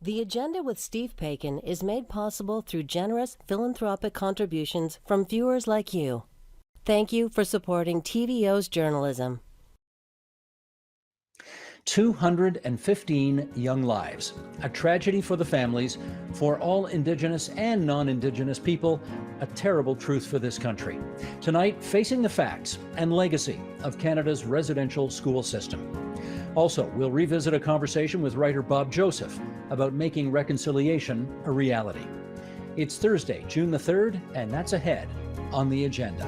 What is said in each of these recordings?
The Agenda with Steve Paikin is made possible through generous philanthropic contributions from viewers like you. Thank you for supporting TVO's journalism. 215 young lives, a tragedy for the families, for all Indigenous and non-Indigenous people, a terrible truth for this country. Tonight, facing the facts and legacy of Canada's residential school system. Also, we'll revisit a conversation with writer Bob Joseph about making reconciliation a reality. It's Thursday, June the 3rd, and that's ahead on the agenda.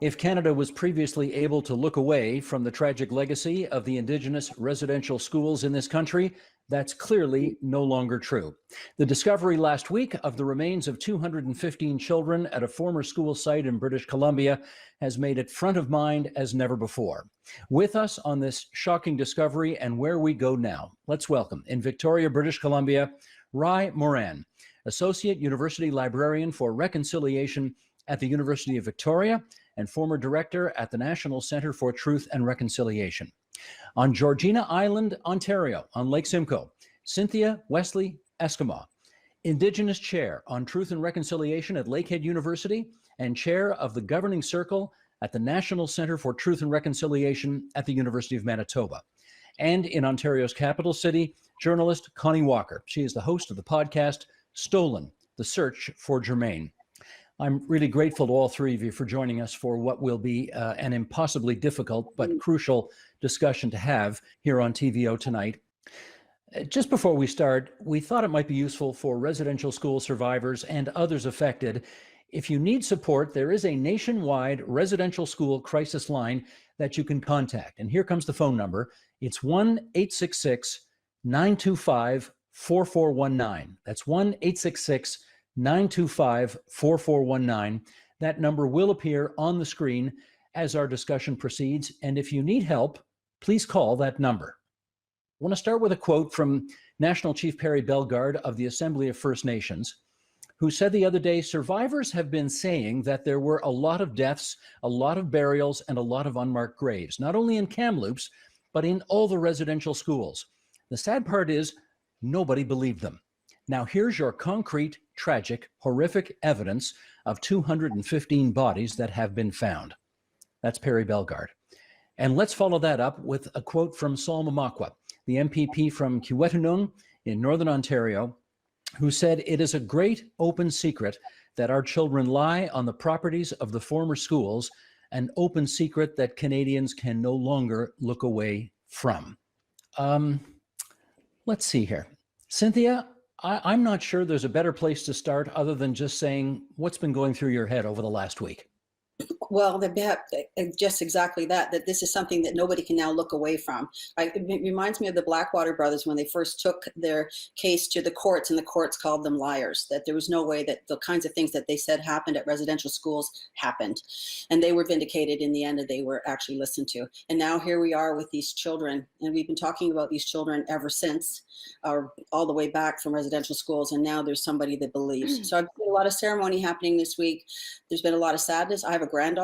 If Canada was previously able to look away from the tragic legacy of the Indigenous residential schools in this country, that's clearly no longer true. The discovery last week of the remains of 215 children at a former school site in British Columbia has made it front of mind as never before. With us on this shocking discovery and where we go now, let's welcome in Victoria, British Columbia, Rai Moran, Associate University Librarian for Reconciliation at the University of Victoria and former director at the National Centre for Truth and Reconciliation. On Georgina Island, Ontario, on Lake Simcoe, Cynthia Wesley Eskimo, Indigenous Chair on Truth and Reconciliation at Lakehead University and Chair of the Governing Circle at the National Centre for Truth and Reconciliation at the University of Manitoba. And in Ontario's capital city, journalist Connie Walker. She is the host of the podcast Stolen, The Search for Germaine. I'm really grateful to all three of you for joining us for what will be an impossibly difficult but crucial discussion to have here on TVO tonight. Just before we start, we thought it might be useful for residential school survivors and others affected. If you need support, there is a nationwide residential school crisis line that you can contact. And here comes the phone number. It's 1-866-925-4419. That's 1-866-925-4419. That number will appear on the screen as our discussion proceeds. And if you need help, please call that number. I want to start with a quote from National Chief Perry Bellegarde of the Assembly of First Nations, who said the other day, survivors have been saying that there were a lot of deaths, a lot of burials, and a lot of unmarked graves, not only in Kamloops, but in all the residential schools. The sad part is nobody believed them. Now here's your concrete, tragic, horrific evidence of 215 bodies that have been found. That's Perry Bellegarde. And let's follow that up with a quote from Saul Mamakwa, the MPP from Kiwetanung in Northern Ontario, who said, "It is a great open secret that our children lie on the properties of the former schools, an open secret that Canadians can no longer look away from." Let's see here. Cynthia, I'm not sure there's a better place to start other than just saying what's been going through your head over the last week. Well, just exactly that this is something that nobody can now look away from. It reminds me of the Blackwater brothers when they first took their case to the courts and the courts called them liars, that there was no way that the kinds of things that they said happened at residential schools happened. And they were vindicated in the end, and they were actually listened to. And now here we are with these children, and we've been talking about these children ever since, all the way back from residential schools, and now there's somebody that believes. So I've seen a lot of ceremony happening this week. There's been a lot of sadness. I have a granddaughter.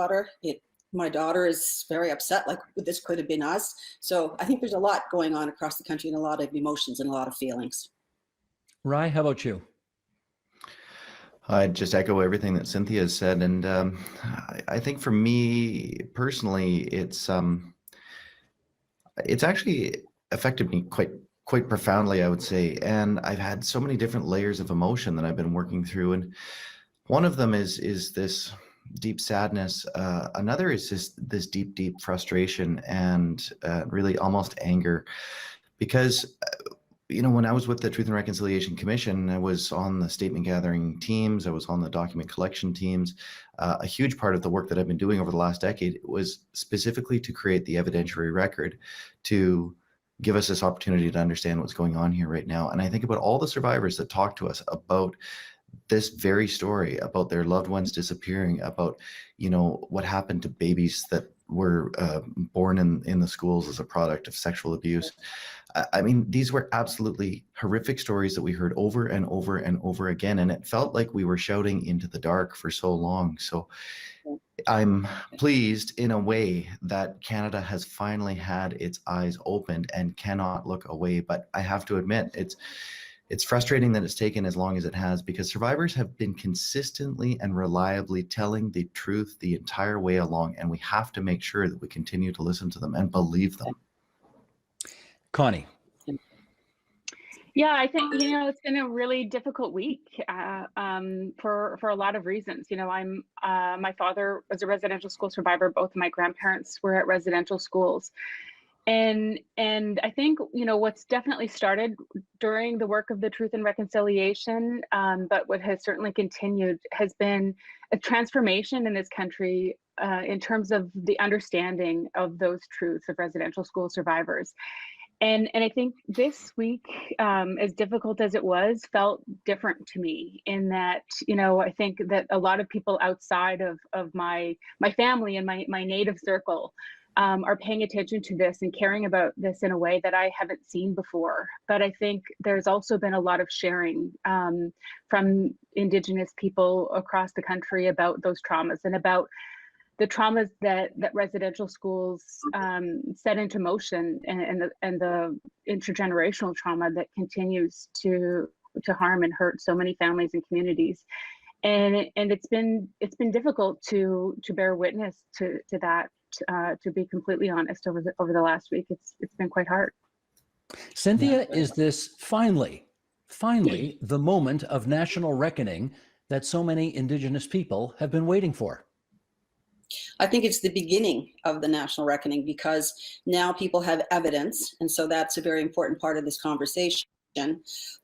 My daughter is very upset, like this could have been us. So I think there's a lot going on across the country and a lot of emotions and a lot of feelings. Rai, how about you? I just echo everything that Cynthia has said. And I think for me personally, it's actually affected me quite profoundly, I would say. And I've had so many different layers of emotion that I've been working through. And one of them is this deep sadness. Another is just this deep frustration and really almost anger, because when I was with the Truth and Reconciliation Commission, I was on the statement gathering teams, I was on the document collection teams. A huge part of the work that I've been doing over the last decade was specifically to create the evidentiary record to give us this opportunity to understand what's going on here right now. And I think about all the survivors that talk to us about this very story, about their loved ones disappearing, about what happened to babies that were born in the schools as a product of sexual abuse. I mean, these were absolutely horrific stories that we heard over and over and over again, and it felt like we were shouting into the dark for so long. So I'm pleased in a way that Canada has finally had its eyes opened and cannot look away. But I have to admit, it's frustrating that it's taken as long as it has, because survivors have been consistently and reliably telling the truth the entire way along, and we have to make sure that we continue to listen to them and believe them. Connie. Yeah, I think, it's been a really difficult week for a lot of reasons. My father was a residential school survivor. Both of my grandparents were at residential schools. And I think, what's definitely started during the work of the Truth and Reconciliation, but what has certainly continued, has been a transformation in this country in terms of the understanding of those truths of residential school survivors. And I think this week, as difficult as it was, felt different to me in that, I think that a lot of people outside of my family and my native circle are paying attention to this and caring about this in a way that I haven't seen before. But I think there's also been a lot of sharing from Indigenous people across the country about those traumas and about the traumas that residential schools set into motion, and the intergenerational trauma that continues to harm and hurt so many families and communities. And it's been difficult to bear witness to that. To be completely honest, over the last week, it's been quite hard. Cynthia, is this finally the moment of national reckoning that so many Indigenous people have been waiting for? I think it's the beginning of the national reckoning, because now people have evidence. And so that's a very important part of this conversation.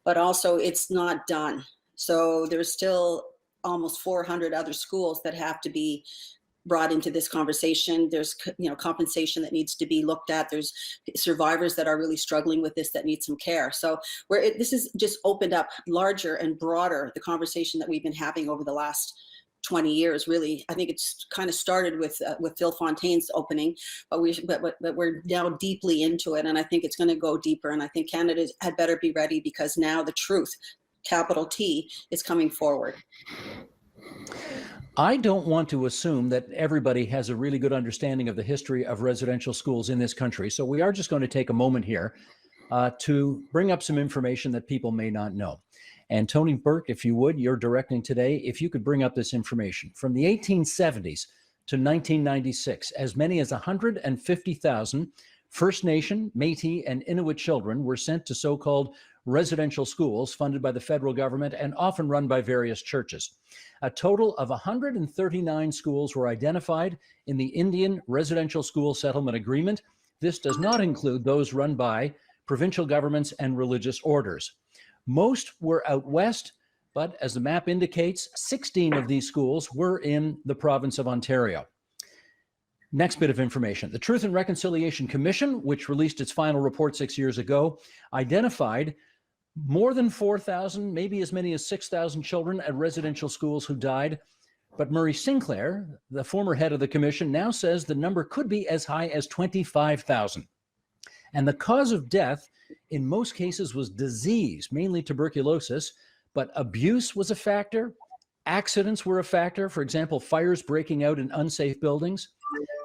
But also, it's not done. So there's still almost 400 other schools that have to be brought into this conversation. There's compensation that needs to be looked at. There's survivors that are really struggling with this that need some care. So this has just opened up larger and broader the conversation that we've been having over the last 20 years, really. I think it's kind of started with Phil Fontaine's opening, but we're now deeply into it, and I think it's going to go deeper. And I think Canada had better be ready, because now the truth, capital T, is coming forward. I don't want to assume that everybody has a really good understanding of the history of residential schools in this country, so we are just going to take a moment here to bring up some information that people may not know. And Tony Burke, if you would, you're directing today, if you could bring up this information. From the 1870s to 1996, as many as 150,000 First Nation, Métis, and Inuit children were sent to so-called residential schools funded by the federal government and often run by various churches. A total of 139 schools were identified in the Indian Residential School Settlement Agreement. This does not include those run by provincial governments and religious orders. Most were out west, but as the map indicates, 16 of these schools were in the province of Ontario. Next bit of information. The Truth and Reconciliation Commission, which released its final report 6 years ago, identified more than 4,000, maybe as many as 6,000 children at residential schools who died. But Murray Sinclair, the former head of the commission, now says the number could be as high as 25,000. And the cause of death in most cases was disease, mainly tuberculosis, but abuse was a factor. Accidents were a factor. For example, fires breaking out in unsafe buildings.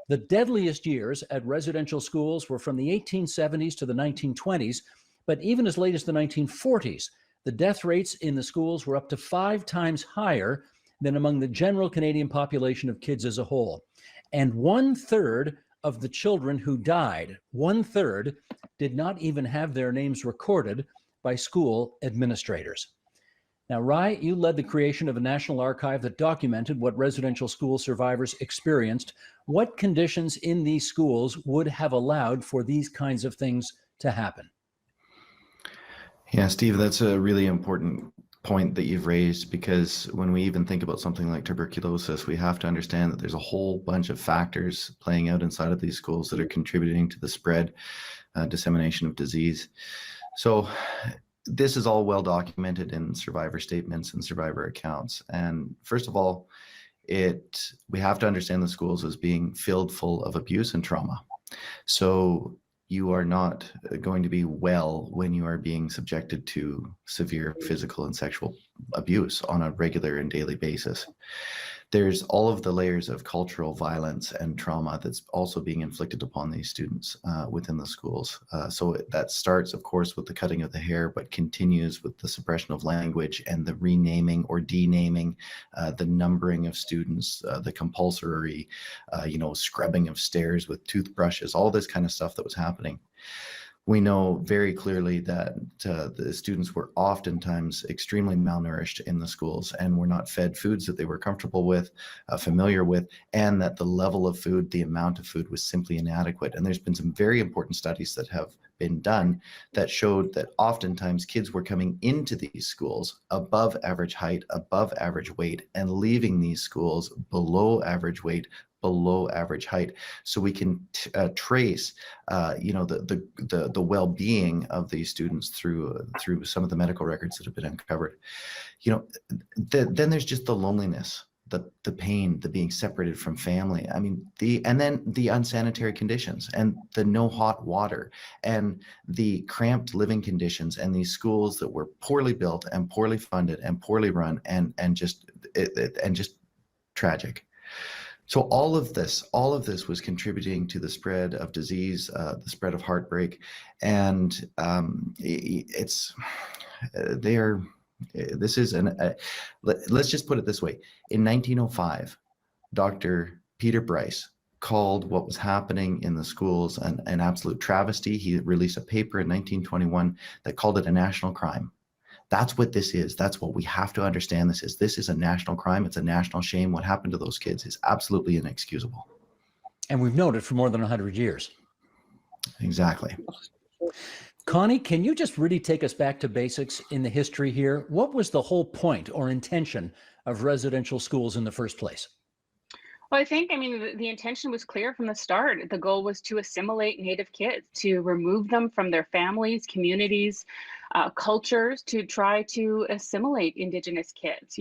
The deadliest years at residential schools were from the 1870s to the 1920s, but even as late as the 1940s, the death rates in the schools were up to 5 times higher than among the general Canadian population of kids as a whole. And 1/3 of the children who died, 1/3, did not even have their names recorded by school administrators. Now, Rai, you led the creation of a national archive that documented what residential school survivors experienced. What conditions in these schools would have allowed for these kinds of things to happen? Yeah, Steve, that's a really important point that you've raised, because when we even think about something like tuberculosis, we have to understand that there's a whole bunch of factors playing out inside of these schools that are contributing to the spread, dissemination of disease. So this is all well documented in survivor statements and survivor accounts. And first of all, we have to understand the schools as being filled full of abuse and trauma. So you are not going to be well when you are being subjected to severe physical and sexual abuse on a regular and daily basis. There's all of the layers of cultural violence and trauma that's also being inflicted upon these students within the schools. So that starts, of course, with the cutting of the hair, but continues with the suppression of language and the renaming or denaming, the numbering of students, the compulsory, scrubbing of stairs with toothbrushes, all this kind of stuff that was happening. We know very clearly that the students were oftentimes extremely malnourished in the schools and were not fed foods that they were comfortable with, familiar with, and that the level of food, the amount of food was simply inadequate. And there's been some very important studies that have been done that showed that oftentimes kids were coming into these schools above average height, above average weight, and leaving these schools below average weight, below average height. So we can trace, the well-being of these students through some of the medical records that have been uncovered. Then there's just the loneliness, the pain, the being separated from family. I mean, and then the unsanitary conditions and the no hot water and the cramped living conditions and these schools that were poorly built and poorly funded and poorly run and just tragic. So all of this was contributing to the spread of disease, the spread of heartbreak, and let's just put it this way. In 1905, Dr. Peter Bryce called what was happening in the schools an absolute travesty. He released a paper in 1921 that called it a national crime. That's what this is. That's what we have to understand this is. This is a national crime. It's a national shame. What happened to those kids is absolutely inexcusable. And we've known it for more than 100 years. Exactly. Connie, can you just really take us back to basics in the history here? What was the whole point or intention of residential schools in the first place? Well, I think, the intention was clear from the start. The goal was to assimilate Native kids, to remove them from their families, communities, cultures, to try to assimilate Indigenous kids.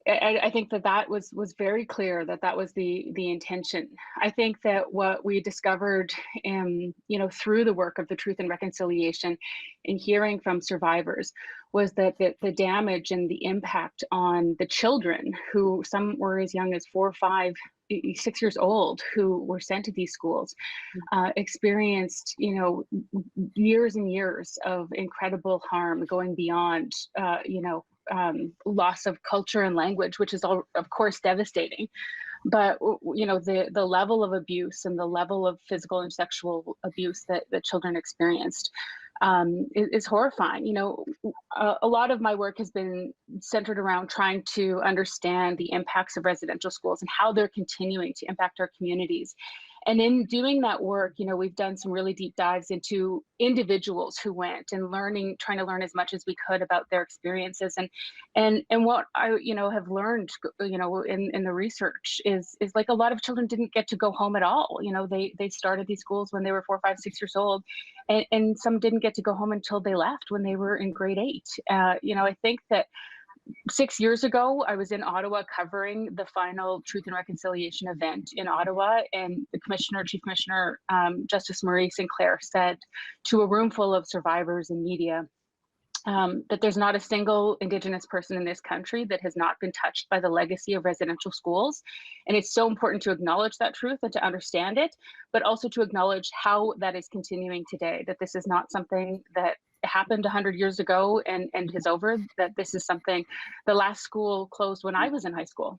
I think that was very clear that was the intention. I think that what we discovered, through the work of the Truth and Reconciliation and hearing from survivors was that the damage and the impact on the children, who some were as young as 4, 5, 6 years old, who were sent to these schools, experienced, years and years of incredible harm going beyond, loss of culture and language, which is all, of course, devastating. But the level of abuse and the level of physical and sexual abuse that the children experienced is horrifying. A lot of my work has been centered around trying to understand the impacts of residential schools and how they're continuing to impact our communities. And in doing that work, we've done some really deep dives into individuals who went and trying to learn as much as we could about their experiences. And what I, have learned, in the research is like a lot of children didn't get to go home at all. They started these schools when they were 4, 5, 6 years old, and some didn't get to go home until they left when they were in grade 8. I think that 6 years ago, I was in Ottawa covering the final Truth and Reconciliation event in Ottawa, and the Chief Commissioner, Justice Marie Sinclair, said to a room full of survivors and media that there's not a single Indigenous person in this country that has not been touched by the legacy of residential schools. And it's so important to acknowledge that truth and to understand it, but also to acknowledge how that is continuing today, that this is not something that happened 100 years ago and is over, that this is something, the last school closed when I was in high school.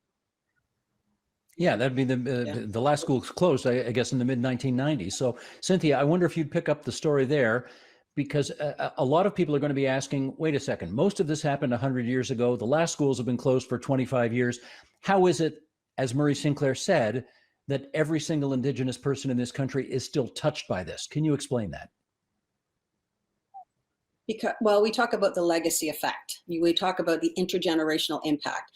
Yeah, that'd be the last school closed, I guess, in the mid-1990s. So, Cynthia, I wonder if you'd pick up the story there, because a lot of people are going to be asking, wait a second, most of this happened 100 years ago. The last schools have been closed for 25 years. How is it, as Marie Sinclair said, that every single Indigenous person in this country is still touched by this? Can you explain that? Because, well, we talk about the legacy effect. We talk about the intergenerational impact.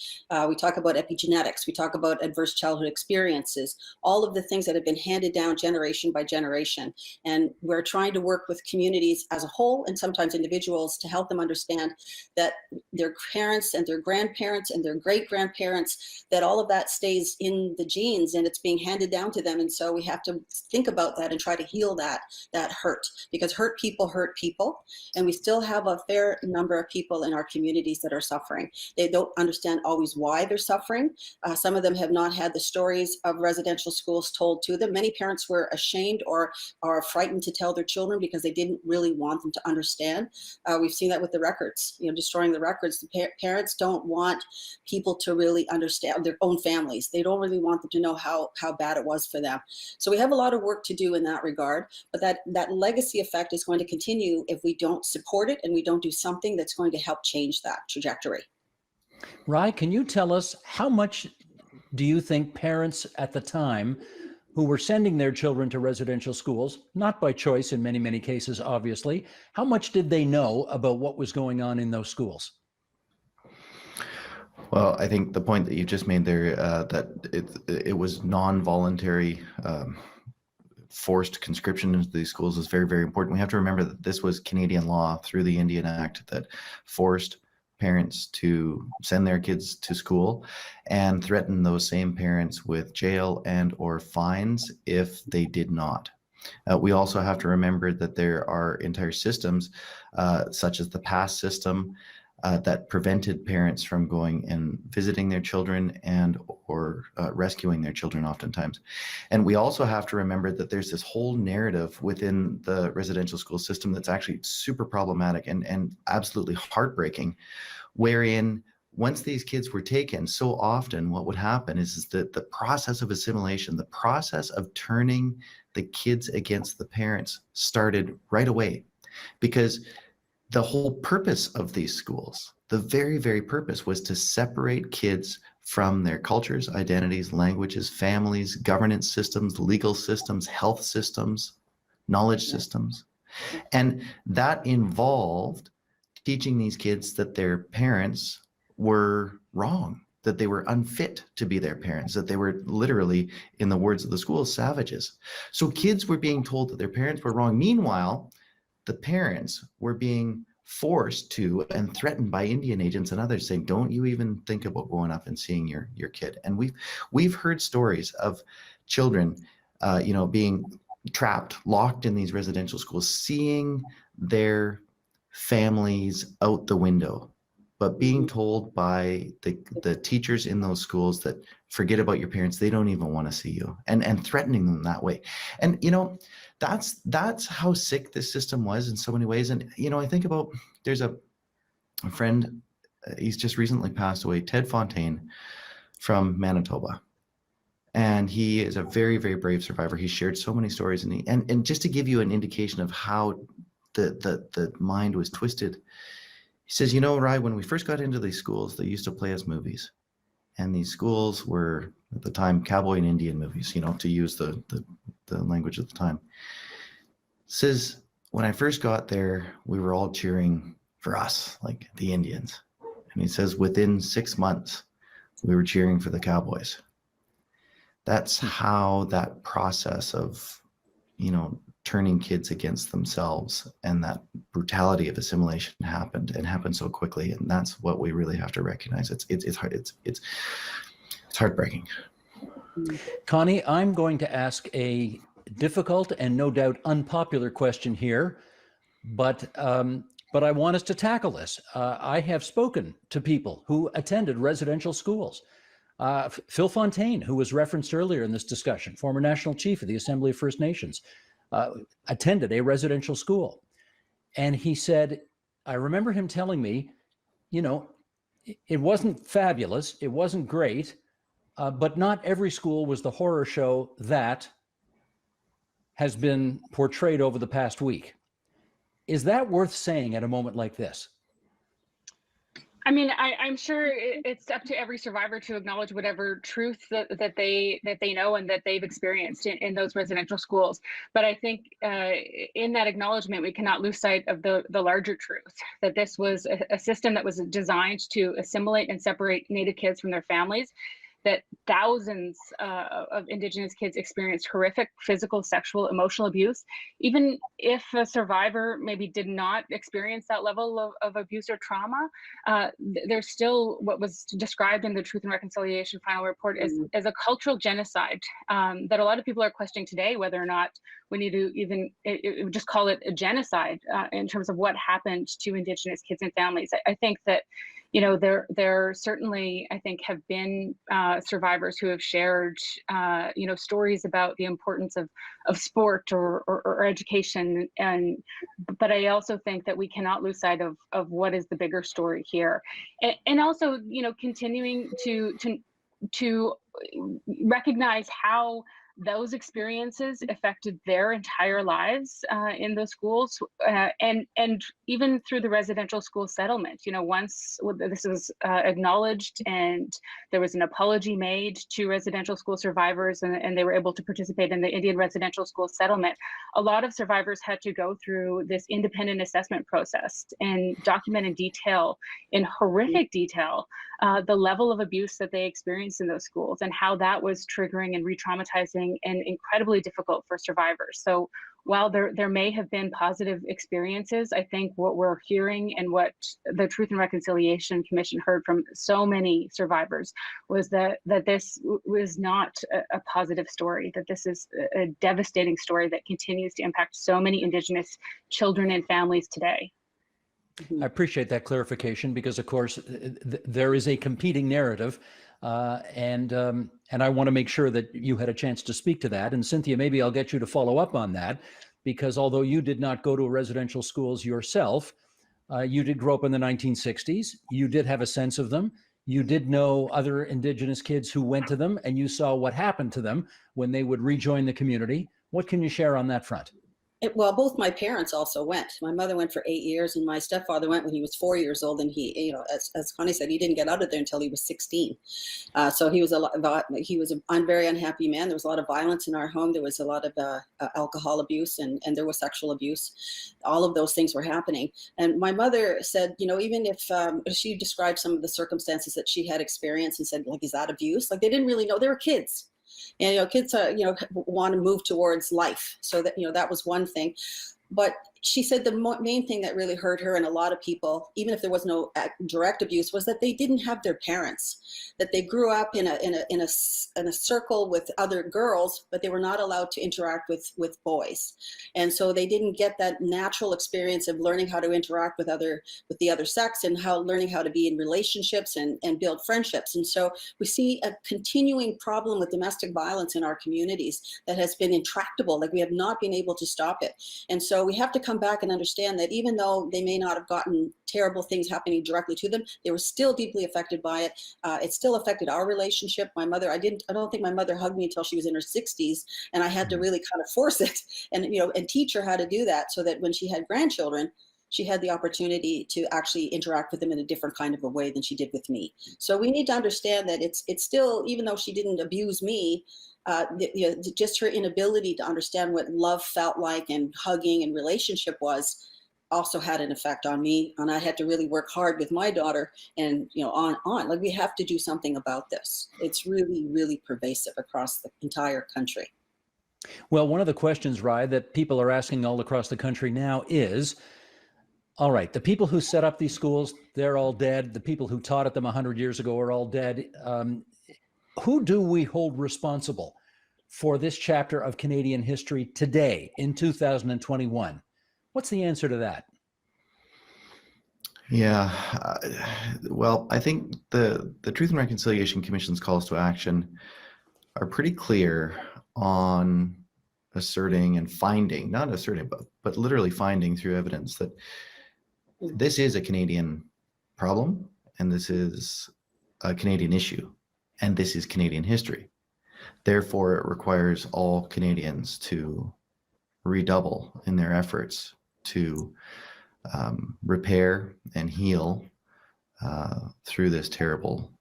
We talk about epigenetics. We talk about adverse childhood experiences, all of the things that have been handed down generation by generation. And we're trying to work with communities as a whole and sometimes individuals to help them understand that their parents and their grandparents and their great-grandparents, that all of that stays in the genes and it's being handed down to them. And so we have to think about that and try to heal that hurt, because hurt people, and we still have a fair number of people in our communities that are suffering. They don't understand always why they're suffering. Some of them have not had the stories of residential schools told to them. Many parents were ashamed or are frightened to tell their children because they didn't really want them to understand. We've seen that with the records, destroying the records. The parents don't want people to really understand their own families. They don't really want them to know how bad it was for them. So we have a lot of work to do in that regard, but that legacy effect is going to continue if we don't support it and we don't do something that's going to help change that trajectory. Rai, can you tell us how much do you think parents at the time who were sending their children to residential schools, not by choice in many, many cases, obviously, how much did they know about what was going on in those schools? Well, I think the point that you just made there, that it was non-voluntary forced conscription into these schools is very, very important. We have to remember that this was Canadian law through the Indian Act that forced parents to send their kids to school and threaten those same parents with jail and or fines if they did not. We also have to remember that there are entire systems, such as the PASS system, that prevented parents from going and visiting their children and or rescuing their children oftentimes. And we also have to remember that there's this whole narrative within the residential school system that's actually super problematic and absolutely heartbreaking, wherein once these kids were taken, so often what would happen is that the process of assimilation, the process of turning the kids against the parents started right away, because the whole purpose of these schools, the very, very purpose, was to separate kids from their cultures, identities, languages, families, governance systems, legal systems, health systems, knowledge systems. And that involved teaching these kids that their parents were wrong, that they were unfit to be their parents, that they were literally, in the words of the school, savages. So kids were being told that their parents were wrong. Meanwhile, the parents were being forced to and threatened by Indian agents and others saying, don't you even think about going up and seeing your kid. And we've heard stories of children, being trapped, locked in these residential schools, seeing their families out the window, but being told by the teachers in those schools that forget about your parents, they don't even want to see you, and threatening them that way. And that's how sick this system was in so many ways. And I think about, there's a friend, he's just recently passed away, Ted Fontaine from Manitoba, and he is a very, very brave survivor. He shared so many stories, and just to give you an indication of how the mind was twisted, he says, Rai, when we first got into these schools, they used to play us movies. And these schools were, at the time, cowboy and Indian movies, to use the language of the time. Says, when I first got there, we were all cheering for us, like the Indians. And he says, within 6 months, we were cheering for the cowboys. That's how that process of, turning kids against themselves and that brutality of assimilation happened, and happened so quickly. And that's what we really have to recognize. It's heartbreaking. Connie, I'm going to ask a difficult and no doubt unpopular question here, but I want us to tackle this. I have spoken to people who attended residential schools. Phil Fontaine, who was referenced earlier in this discussion, former national chief of the Assembly of First Nations, attended a residential school. And he said, I remember him telling me, it wasn't fabulous, it wasn't great, but not every school was the horror show that has been portrayed over the past week. Is that worth saying at a moment like this? I mean, I'm sure it's up to every survivor to acknowledge whatever truth that they know and that they've experienced in those residential schools. But I think in that acknowledgement, we cannot lose sight of the larger truth that this was a system that was designed to assimilate and separate Native kids from their families, that thousands of Indigenous kids experienced horrific physical, sexual, emotional abuse. Even if a survivor maybe did not experience that level of abuse or trauma, there's still what was described in the Truth and Reconciliation final report as a cultural genocide that a lot of people are questioning today, whether or not we need to even just call it a genocide in terms of what happened to Indigenous kids and families. I think that, you know, there certainly, I think, have been survivors who have shared, you know, stories about the importance of sport or education, but I also think that we cannot lose sight of what is the bigger story here, and also, you know, continuing to recognize how those experiences affected their entire lives in the schools, and even through the residential school settlement. You know, once this was acknowledged and there was an apology made to residential school survivors, and they were able to participate in the Indian residential school settlement, a lot of survivors had to go through this independent assessment process and document in detail, in horrific detail, the level of abuse that they experienced in those schools and how that was triggering and re-traumatizing and incredibly difficult for survivors. So while there may have been positive experiences, I think what we're hearing and what the Truth and Reconciliation Commission heard from so many survivors was that this was not a positive story, that this is a devastating story that continues to impact so many Indigenous children and families today. I appreciate that clarification because, of course, there is a competing narrative, and I want to make sure that you had a chance to speak to that. And Cynthia, maybe I'll get you to follow up on that, because although you did not go to residential schools yourself, you did grow up in the 1960s. You did have a sense of them. You did know other Indigenous kids who went to them, and you saw what happened to them when they would rejoin the community. What can you share on that front? Well, both my parents also went. My mother went for 8 years, and my stepfather went when he was 4 years old. And he, you know, as Connie said, he didn't get out of there until he was 16. So he was a very unhappy man. There was a lot of violence in our home. There was a lot of alcohol abuse, and there was sexual abuse. All of those things were happening. And my mother said, you know, even if she described some of the circumstances that she had experienced and said, like, is that abuse? Like, they didn't really know. They were kids. And, you know, kids, you know, want to move towards life. So that, you know, that was one thing. But she said the main thing that really hurt her and a lot of people, even if there was no direct abuse, was that they didn't have their parents, that they grew up in a circle with other girls, but they were not allowed to interact with boys. And so they didn't get that natural experience of learning how to interact with the other sex, and learning how to be in relationships and build friendships. And so we see a continuing problem with domestic violence in our communities that has been intractable. Like, we have not been able to stop it. And so we have to come back and understand that even though they may not have gotten terrible things happening directly to them, they were still deeply affected by it. It still affected our relationship. My mother, I don't think my mother hugged me until she was in her 60s, and I had to really kind of force it and, you know, and teach her how to do that, so that when she had grandchildren, she had the opportunity to actually interact with them in a different kind of a way than she did with me. So we need to understand that it's still, even though she didn't abuse me, you know, just her inability to understand what love felt like and hugging and relationship was also had an effect on me. And I had to really work hard with my daughter, and, you know, on. Like, we have to do something about this. It's really, really pervasive across the entire country. Well, one of the questions, Rye, that people are asking all across the country now is, all right, the people who set up these schools, they're all dead. The people who taught at them 100 years ago are all dead. Who do we hold responsible for this chapter of Canadian history today in 2021? What's the answer to that? Yeah, well, I think the Truth and Reconciliation Commission's calls to action are pretty clear on asserting and finding, not asserting, but literally finding through evidence that this is a Canadian problem, and this is a Canadian issue, and this is Canadian history. Therefore, it requires all Canadians to redouble in their efforts to repair and heal through this terrible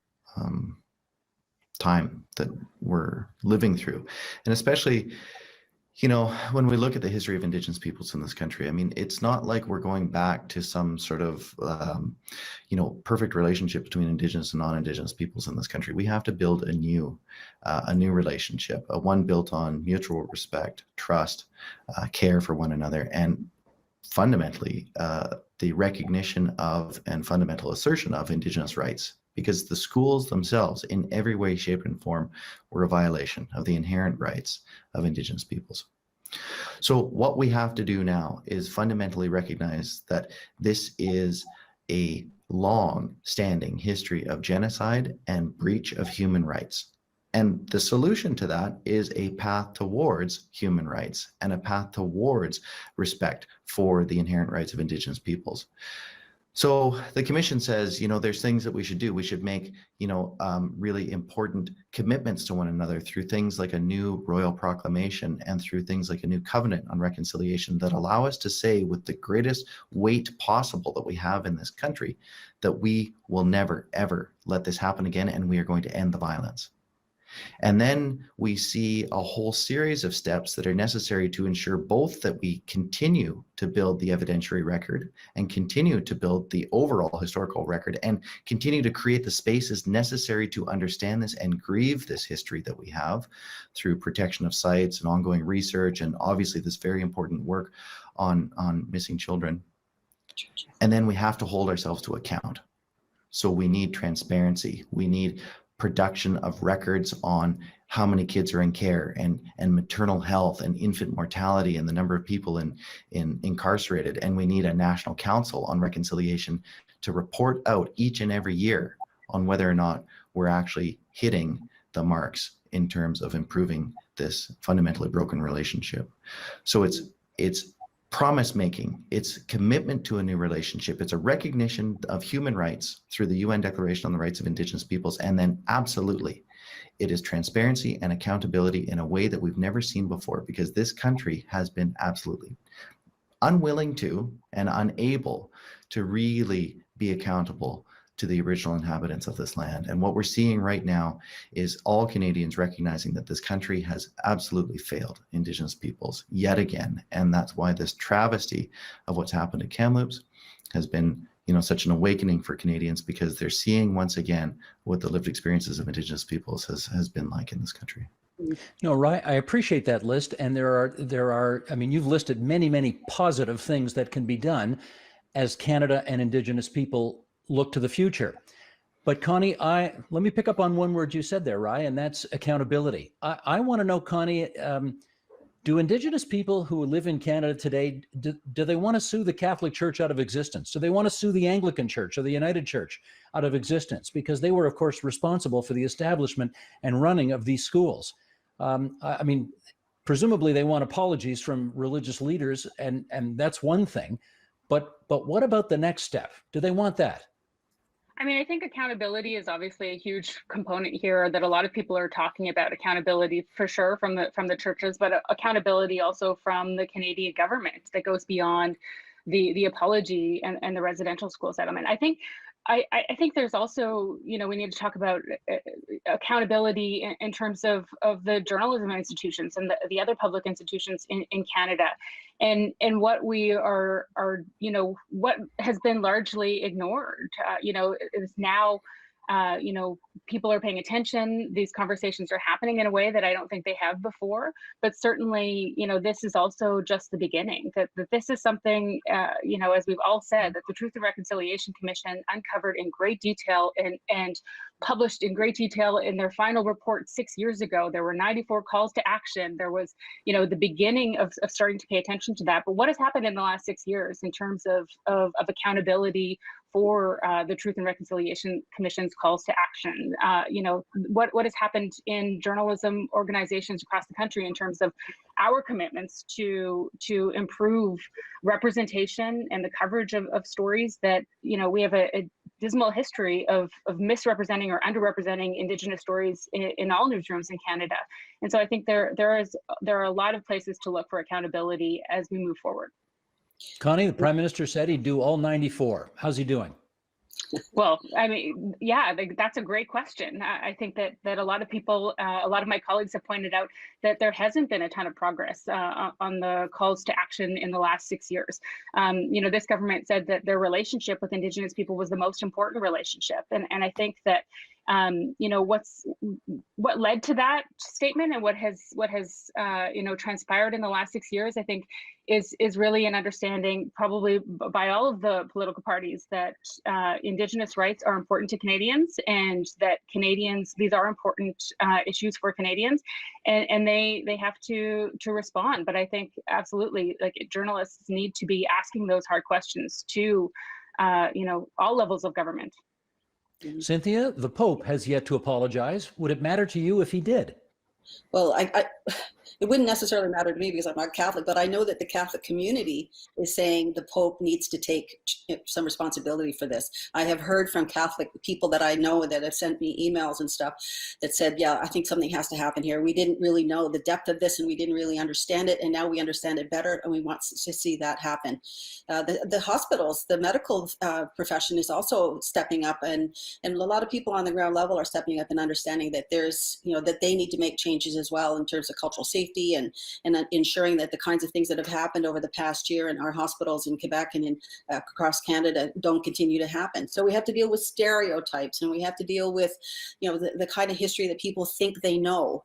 time that we're living through. And especially, you know, when we look at the history of Indigenous peoples in this country, I mean, it's not like we're going back to some sort of, you know, perfect relationship between Indigenous and non-Indigenous peoples in this country. We have to build a new relationship, one built on mutual respect, trust, care for one another, and fundamentally the recognition of and fundamental assertion of Indigenous rights. Because the schools themselves, in every way, shape, and form, were a violation of the inherent rights of Indigenous peoples. So what we have to do now is fundamentally recognize that this is a long-standing history of genocide and breach of human rights. And the solution to that is a path towards human rights and a path towards respect for the inherent rights of Indigenous peoples. So the commission says, you know, there's things that we should do. We should make, you know, really important commitments to one another through things like a new royal proclamation and through things like a new covenant on reconciliation that allow us to say with the greatest weight possible that we have in this country that we will never, ever let this happen again, and we are going to end the violence. And then we see a whole series of steps that are necessary to ensure both that we continue to build the evidentiary record and continue to build the overall historical record and continue to create the spaces necessary to understand this and grieve this history that we have through protection of sites and ongoing research and obviously this very important work on missing children. And then we have to hold ourselves to account. So we need transparency. We need production of records on how many kids are in care and maternal health and infant mortality and the number of people incarcerated. And we need a national council on reconciliation to report out each and every year on whether or not we're actually hitting the marks in terms of improving this fundamentally broken relationship. So it's promise making, it's commitment to a new relationship, it's a recognition of human rights through the UN Declaration on the Rights of Indigenous Peoples, and then absolutely it is transparency and accountability in a way that we've never seen before, because this country has been absolutely unwilling to and unable to really be accountable to the original inhabitants of this land. And what we're seeing right now is all Canadians recognizing that this country has absolutely failed Indigenous peoples yet again. And that's why this travesty of what's happened to Kamloops has been, you know, such an awakening for Canadians, because they're seeing once again what the lived experiences of Indigenous peoples has been like in this country. No, right. I appreciate that list. And there are, I mean, you've listed many, many positive things that can be done as Canada and Indigenous people look to the future. But Connie, let me pick up on one word you said there, Rye, and that's accountability. I want to know, Connie, do Indigenous people who live in Canada today, do they want to sue the Catholic Church out of existence? Do they want to sue the Anglican Church or the United Church out of existence? Because they were, of course, responsible for the establishment and running of these schools. I mean, presumably they want apologies from religious leaders, and that's one thing. But what about the next step? Do they want that? I mean, I think accountability is obviously a huge component here that a lot of people are talking about. Accountability for sure from the churches, but accountability also from the Canadian government that goes beyond the apology and the residential school settlement. I think there's also, you know, we need to talk about accountability in terms of the journalism institutions and the other public institutions in Canada, and what we are, you know, what has been largely ignored. You know, is now, you know, people are paying attention. These conversations are happening in a way that I don't think they have before. But certainly, you know, this is also just the beginning. That this is something, you know, as we've all said, that the Truth and Reconciliation Commission uncovered in great detail and published in great detail in their final report 6 years ago. There were 94 calls to action. There was, you know, the beginning of starting to pay attention to that. But what has happened in the last 6 years in terms of accountability for the Truth and Reconciliation Commission's calls to action? You know, what has happened in journalism organizations across the country in terms of our commitments to improve representation and the coverage of stories that, you know, we have a dismal history of misrepresenting or underrepresenting Indigenous stories in all newsrooms in Canada. And so I think there are a lot of places to look for accountability as we move forward. Connie, the Prime Minister said he'd do all 94. How's he doing? Well, I mean, yeah, that's a great question. I think that a lot of people, a lot of my colleagues have pointed out that there hasn't been a ton of progress on the calls to action in the last 6 years. This government said that their relationship with Indigenous people was the most important relationship, and I think that what led to that statement and what has transpired in the last 6 years, I think, is really an understanding, probably by all of the political parties, that Indigenous rights are important to Canadians, and that these are important issues for Canadians, and they have to respond. But I think absolutely, like, journalists need to be asking those hard questions to all levels of government. Cynthia, the Pope has yet to apologize. Would it matter to you if he did? Well, it wouldn't necessarily matter to me because I'm not Catholic, but I know that the Catholic community is saying the Pope needs to take some responsibility for this. I have heard from Catholic people that I know that have sent me emails and stuff that said, yeah, I think something has to happen here. We didn't really know the depth of this, and we didn't really understand it, and now we understand it better, and we want to see that happen. The hospitals, the medical profession is also stepping up, and a lot of people on the ground level are stepping up and understanding that that they need to make changes as well in terms of cultural safety and ensuring that the kinds of things that have happened over the past year in our hospitals in Quebec and in across Canada don't continue to happen. So we have to deal with stereotypes, and we have to deal with the kind of history that people think they know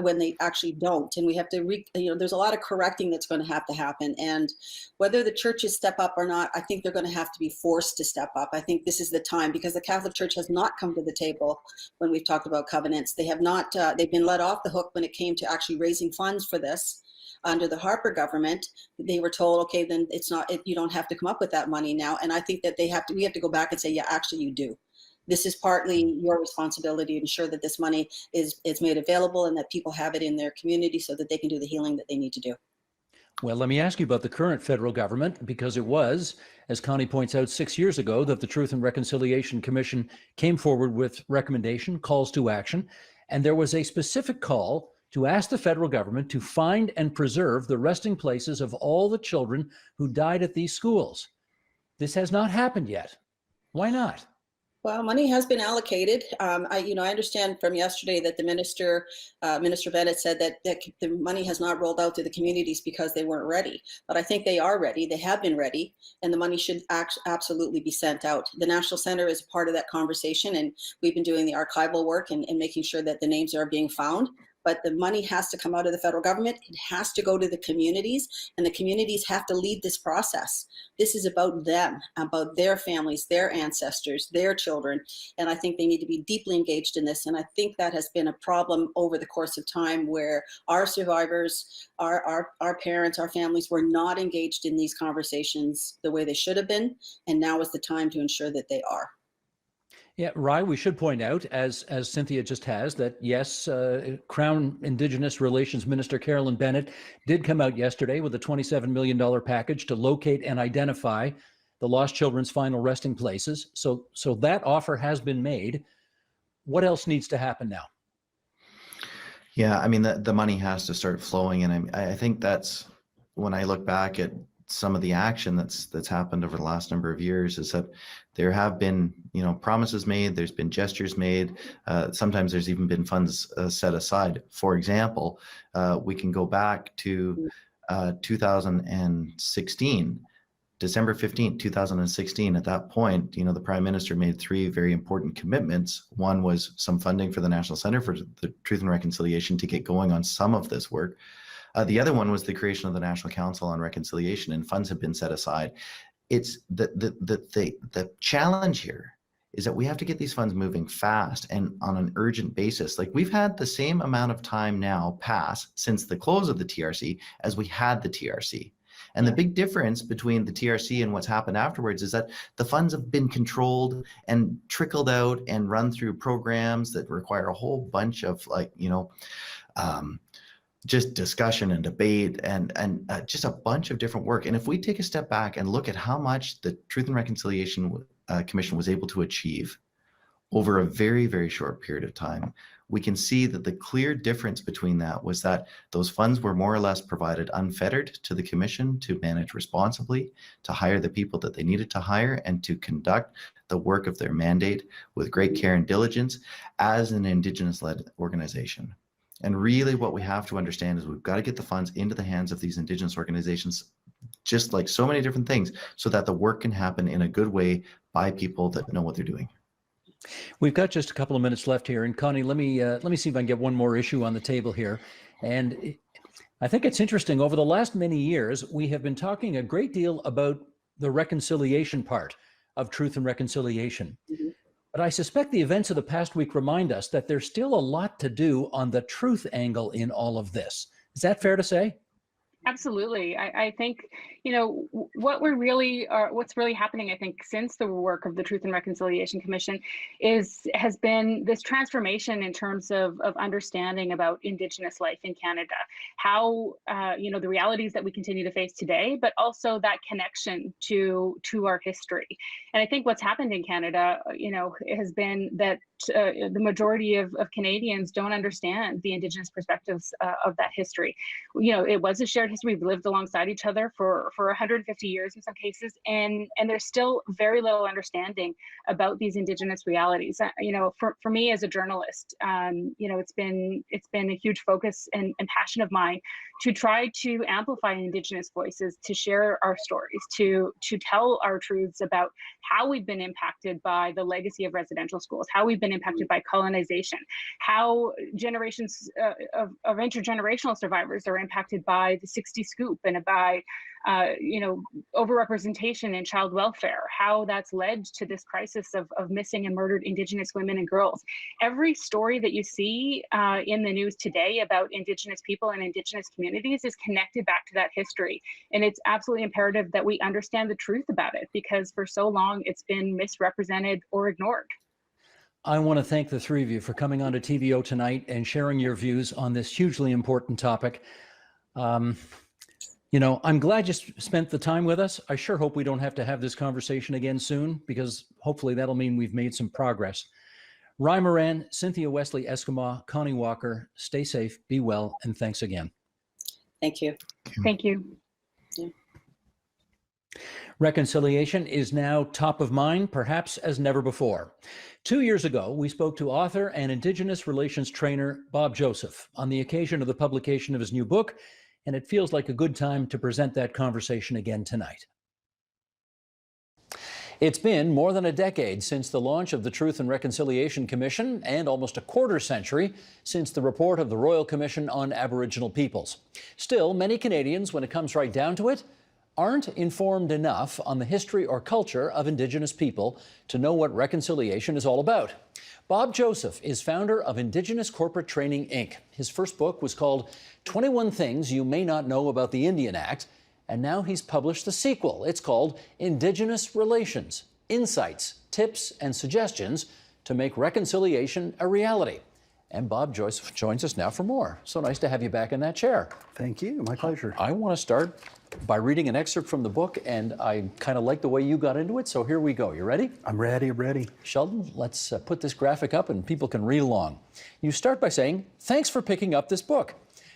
when they actually don't. And we have to there's a lot of correcting that's going to have to happen. And whether the churches step up or not, I think they're going to have to be forced to step up. I think this is the time, because the Catholic Church has not come to the table when we've talked about covenants. They have not. They've been let off the hook when it came to actually raising funds for this. Under the Harper government, they were told, okay, then you don't have to come up with that money now. And I think that we have to go back and say, yeah, actually you do. This is partly your responsibility to ensure that this money is made available and that people have it in their community so that they can do the healing that they need to do. Well, let me ask you about the current federal government, because it was, as Connie points out, 6 years ago that the Truth and Reconciliation Commission came forward with recommendation, calls to action, and there was a specific call to ask the federal government to find and preserve the resting places of all the children who died at these schools. This has not happened yet. Why not? Well, money has been allocated. I understand from yesterday that the Minister Bennett said that the money has not rolled out to the communities because they weren't ready. But I think they are ready. They have been ready, and the money should absolutely be sent out. The National Center is part of that conversation, and we've been doing the archival work and making sure that the names are being found. But the money has to come out of the federal government. It has to go to the communities, and the communities have to lead this process. This is about them, about their families, their ancestors, their children. And I think they need to be deeply engaged in this. And I think that has been a problem over the course of time, where our survivors, our parents, our families were not engaged in these conversations the way they should have been. And now is the time to ensure that they are. Yeah, Rye, we should point out, as Cynthia just has, that yes, Crown Indigenous Relations Minister Carolyn Bennett did come out yesterday with a $27 million package to locate and identify the lost children's final resting places. So that offer has been made. What else needs to happen now? Yeah, I mean, the money has to start flowing. And I think that's, when I look back at some of the action that's happened over the last number of years, is that there have been, promises made, there's been gestures made. Sometimes there's even been funds set aside. For example, we can go back to 2016, December 15th, 2016. At that point, the Prime Minister made three very important commitments. One was some funding for the National Center for the Truth and Reconciliation to get going on some of this work. The other one was the creation of the National Council on Reconciliation, and funds have been set aside. It's the challenge here is that we have to get these funds moving fast and on an urgent basis. Like, we've had the same amount of time now pass since the close of the TRC as we had the TRC. And the big difference between the TRC and what's happened afterwards is that the funds have been controlled and trickled out and run through programs that require a whole bunch of just discussion and debate and just a bunch of different work. And if we take a step back and look at how much the Truth and Reconciliation Commission was able to achieve over a very, very short period of time, we can see that the clear difference between that was that those funds were more or less provided unfettered to the commission to manage responsibly, to hire the people that they needed to hire, and to conduct the work of their mandate with great care and diligence as an Indigenous-led organization. And really what we have to understand is we've got to get the funds into the hands of these Indigenous organizations, just like so many different things, so that the work can happen in a good way by people that know what they're doing. We've got just a couple of minutes left here, and Connie, let me see if I can get one more issue on the table here. And I think it's interesting. Over the last many years, we have been talking a great deal about the reconciliation part of truth and reconciliation. Mm-hmm. But I suspect the events of the past week remind us that there's still a lot to do on the truth angle in all of this. Is that fair to say? Absolutely. I think, what's really happening, I think, since the work of the Truth and Reconciliation Commission has been this transformation in terms of understanding about Indigenous life in Canada, how, the realities that we continue to face today, but also that connection to our history. And I think what's happened in Canada, has been that the majority of Canadians don't understand the Indigenous perspectives of that history. It was a shared history. We've lived alongside each other for 150 years in some cases, and there's still very little understanding about these Indigenous realities. For me as a journalist, it's been a huge focus and passion of mine to try to amplify Indigenous voices, to share our stories, to tell our truths about how we've been impacted by the legacy of residential schools, how we've been impacted by colonization, how generations of intergenerational survivors are impacted by the 60 scoop and by overrepresentation in child welfare, how that's led to this crisis of missing and murdered Indigenous women and girls. Every story that you see in the news today about Indigenous people and Indigenous communities is connected back to that history. And it's absolutely imperative that we understand the truth about it, because for so long it's been misrepresented or ignored. I want to thank the three of you for coming on to TVO tonight and sharing your views on this hugely important topic. I'm glad you spent the time with us. I sure hope we don't have to have this conversation again soon, because hopefully that'll mean we've made some progress. Rye Moran, Cynthia Wesley Eskimo, Connie Walker, stay safe, be well, and thanks again. Thank you. Thank you. Yeah. Reconciliation is now top of mind, perhaps as never before. 2 years ago, we spoke to author and Indigenous Relations trainer Bob Joseph on the occasion of the publication of his new book, and it feels like a good time to present that conversation again tonight. It's been more than a decade since the launch of the Truth and Reconciliation Commission, and almost a quarter century since the report of the Royal Commission on Aboriginal Peoples. Still, many Canadians, when it comes right down to it, aren't informed enough on the history or culture of Indigenous people to know what reconciliation is all about. Bob Joseph is founder of Indigenous Corporate Training, Inc. His first book was called 21 Things You May Not Know About the Indian Act, and now he's published the sequel. It's called Indigenous Relations, Insights, Tips, and Suggestions to Make Reconciliation a Reality. And Bob Joseph joins us now for more. So nice to have you back in that chair. Thank you, my pleasure. I want to start by reading an excerpt from the book, and I kind of like the way you got into it, so here we go. You ready? I'm ready. Sheldon, let's put this graphic up and people can read along. You start by saying, thanks for picking up this book.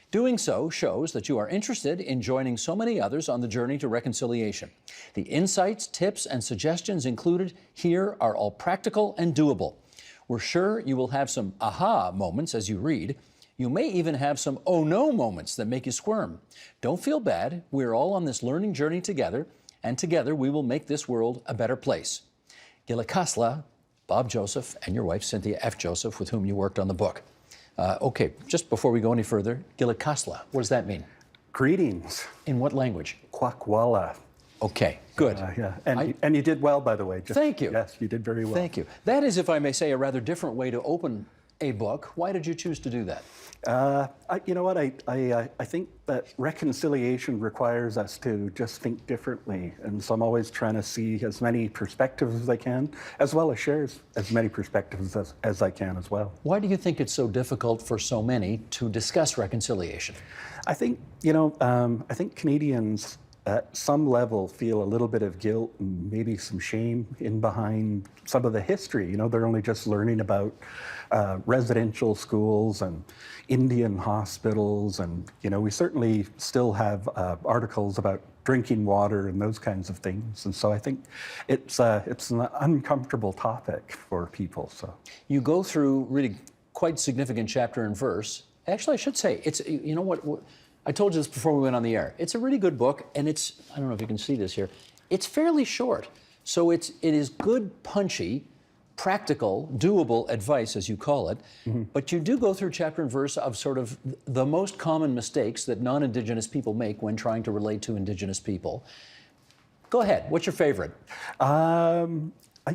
Doing so shows that you are interested in joining so many others on the journey to reconciliation. The insights, tips, and suggestions included here are all practical and doable. We're sure you will have some aha moments as you read. You may even have some oh no moments that make you squirm. Don't feel bad. We're all on this learning journey together, and together we will make this world a better place. Gilakasla, Bob Joseph, and your wife Cynthia F. Joseph, with whom you worked on the book. Okay, just before we go any further, Gilakasla, what does that mean? Greetings. In what language? Kwakwala. Okay, good. Yeah, and you did well, by the way. Thank you. Yes, you did very well. Thank you. That is, if I may say, a rather different way to open a book. Why did you choose to do that? You know what, I think that reconciliation requires us to just think differently. And so I'm always trying to see as many perspectives as I can, as well as share as many perspectives as I can as well. Why do you think it's so difficult for so many to discuss reconciliation? I think, I think Canadians at some level feel a little bit of guilt and maybe some shame in behind some of the history. You know, they're only just learning about residential schools and Indian hospitals, and you know, we certainly still have articles about drinking water and those kinds of things. And so I think it's an uncomfortable topic for people. So you go through really quite significant chapter and verse. Actually, I should say, it's, you know what, I told you this before we went on the air. It's a really good book, and it's, I don't know if you can see this here, it's fairly short. So it is good, punchy, practical, doable advice, as you call it, but you do go through chapter and verse of sort of the most common mistakes that non-Indigenous people make when trying to relate to Indigenous people. Go ahead, what's your favorite?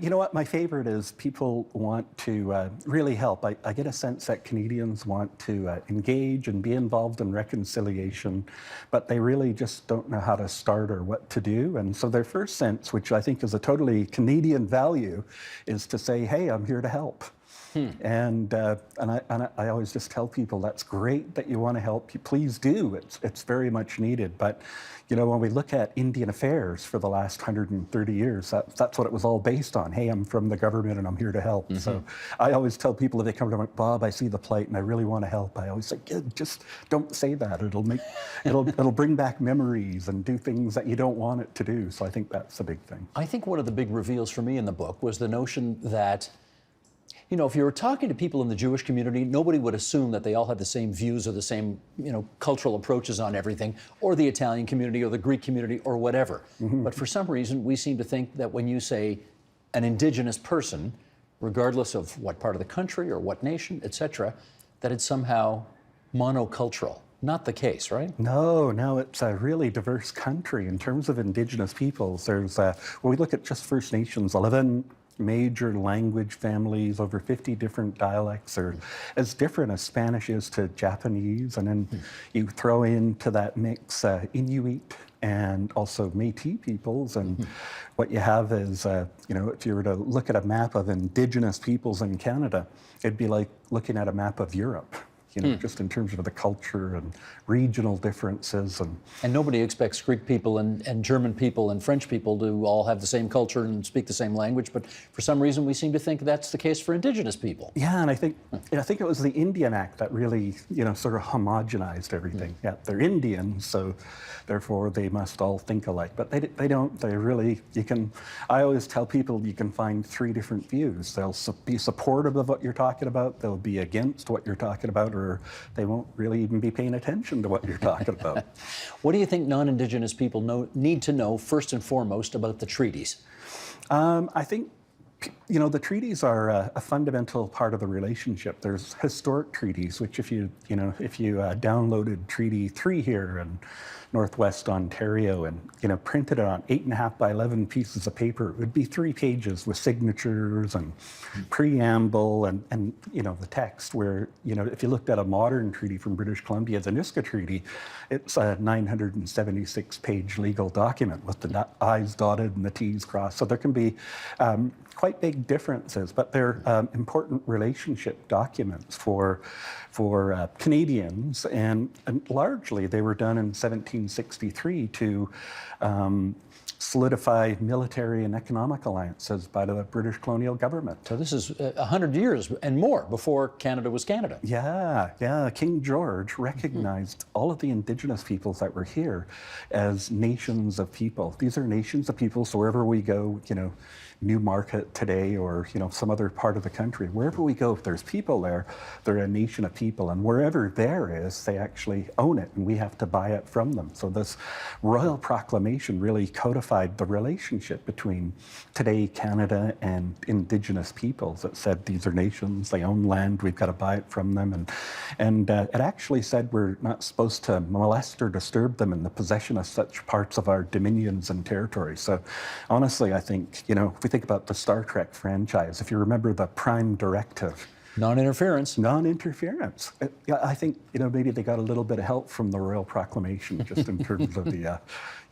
You know what, my favorite is people want to really help. I get a sense that Canadians want to engage and be involved in reconciliation, but they really just don't know how to start or what to do. And so their first sense, which I think is a totally Canadian value, is to say, hey, I'm here to help. And I always just tell people, that's great that you want to help. Please do. It's very much needed. But you know, when we look at Indian affairs for the last 130 years, that's what it was all based on. Hey, I'm from the government and I'm here to help. So I always tell people, if they come to me, Bob, I see the plight and I really want to help, I always say, just don't say that. It'll bring back memories and do things that you don't want it to do. So I think that's the big thing. I think one of the big reveals for me in the book was the notion that, you know, if you were talking to people in the Jewish community, nobody would assume that they all had the same views or the same, you know, cultural approaches on everything, or the Italian community or the Greek community or whatever. But for some reason, we seem to think that when you say an Indigenous person, regardless of what part of the country or what nation, etc., that it's somehow monocultural. Not the case, right? No, it's a really diverse country in terms of Indigenous peoples. There's, when we look at just First Nations, 11 major language families, over 50 different dialects, are as different as Spanish is to Japanese. And then you throw into that mix Inuit and also Métis peoples. And what you have is, you know, if you were to look at a map of Indigenous peoples in Canada, it'd be like looking at a map of Europe. You know, just in terms of the culture and regional differences. And nobody expects Greek people and German people and French people to all have the same culture and speak the same language, but for some reason we seem to think that's the case for Indigenous people. Yeah, and I think it was the Indian Act that really, you know, sort of homogenized everything. Yeah, they're Indian, so therefore they must all think alike. But they don't. They really, I always tell people you can find 3 different views. They'll be supportive of what you're talking about, they'll be against what you're talking about, or they won't really even be paying attention to what you're talking about. What do you think non-Indigenous people need to know first and foremost about the treaties? I think, you know, the treaties are a fundamental part of the relationship. There's historic treaties, which if you downloaded Treaty 3 here in Northwest Ontario and, you know, printed it on 8.5 by 11 pieces of paper, it would be 3 pages with signatures and preamble and you know, the text, where, you know, if you looked at a modern treaty from British Columbia, the Niska Treaty, it's a 976-page legal document with the I's dotted and the T's crossed. So there can be quite big differences, but they're important relationship documents for Canadians, and largely they were done in 1763 to solidify military and economic alliances by the British colonial government. So this is 100 years and more before Canada was Canada. Yeah. King George recognized all of the Indigenous peoples that were here as nations of people. These are nations of people, so wherever we go, you know, Newmarket today or, you know, some other part of the country, wherever we go, if there's people there, they're a nation of people, and wherever there is, they actually own it and we have to buy it from them. So this royal proclamation really codified the relationship between today Canada and Indigenous peoples. It said these are nations, they own land, we've got to buy it from them, and it actually said we're not supposed to molest or disturb them in the possession of such parts of our dominions and territories. So honestly, I think, you know, if we think about the Star Trek franchise, if you remember the Prime Directive, non-interference. Non-interference. I think, you know, maybe they got a little bit of help from the Royal Proclamation, just in terms of the,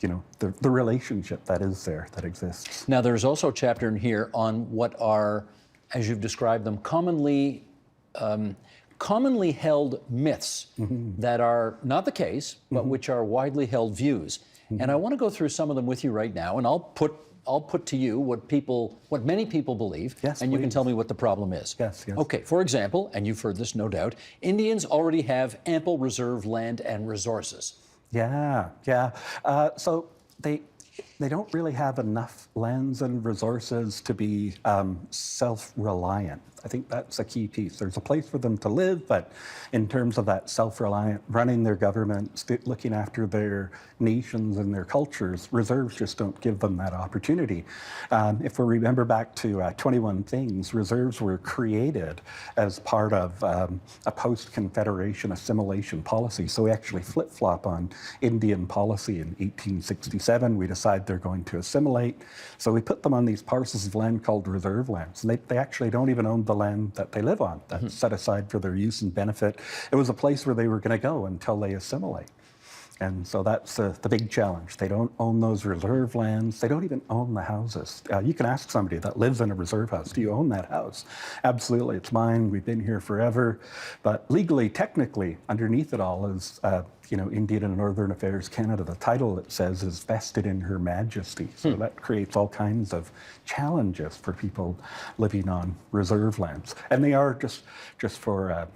you know, the relationship that is there, that exists. Now, there's also a chapter in here on what are, as you've described them, commonly held myths that are not the case, but which are widely held views. And I want to go through some of them with you right now, and I'll put to you what many people believe, yes, and you can please. tell me what the problem is. Yes, yes. Okay, for example, and you've heard this no doubt, Indians already have ample reserve land and resources. Yeah, yeah. So they don't really have enough lands and resources to be self-reliant. I think that's a key piece. There's a place for them to live, but in terms of that self-reliant, running their government, looking after their nations and their cultures, reserves just don't give them that opportunity. If we remember back to 21 Things, reserves were created as part of a post-Confederation assimilation policy. So we actually flip-flop on Indian policy in 1867. We decide they're going to assimilate. So we put them on these parcels of land called reserve lands. And they actually don't even own the land that they live on. That's set aside for their use and benefit. It was a place where they were going to go until they assimilate. And so that's the big challenge. They don't own those reserve lands. They don't even own the houses. You can ask somebody that lives in a reserve house, do you own that house? Absolutely, it's mine. We've been here forever. But legally, technically, underneath it all is Indian and Northern Affairs Canada. The title, it says, is vested in Her Majesty. So that creates all kinds of challenges for people living on reserve lands. And they are just for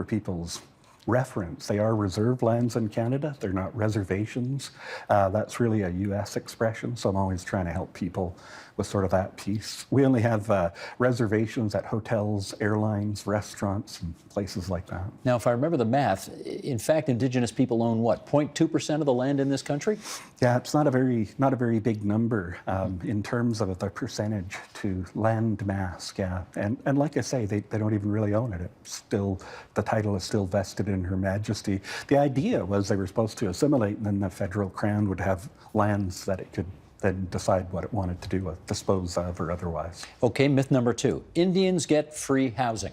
people's reference. They are reserve lands in Canada. They're not reservations. That's really a U.S. expression, so I'm always trying to help people with sort of that piece. We only have reservations at hotels, airlines, restaurants, and places like that. Now, if I remember the math, in fact, Indigenous people own what, 0.2% of the land in this country? Yeah, it's not a very big number in terms of the percentage to land mass. Yeah, and like I say, they don't even really own it. It's still, the title is still vested in Her Majesty. The idea was they were supposed to assimilate, and then the federal crown would have lands that it could then decide what it wanted to do with, dispose of or otherwise. Okay, myth number 2, Indians get free housing.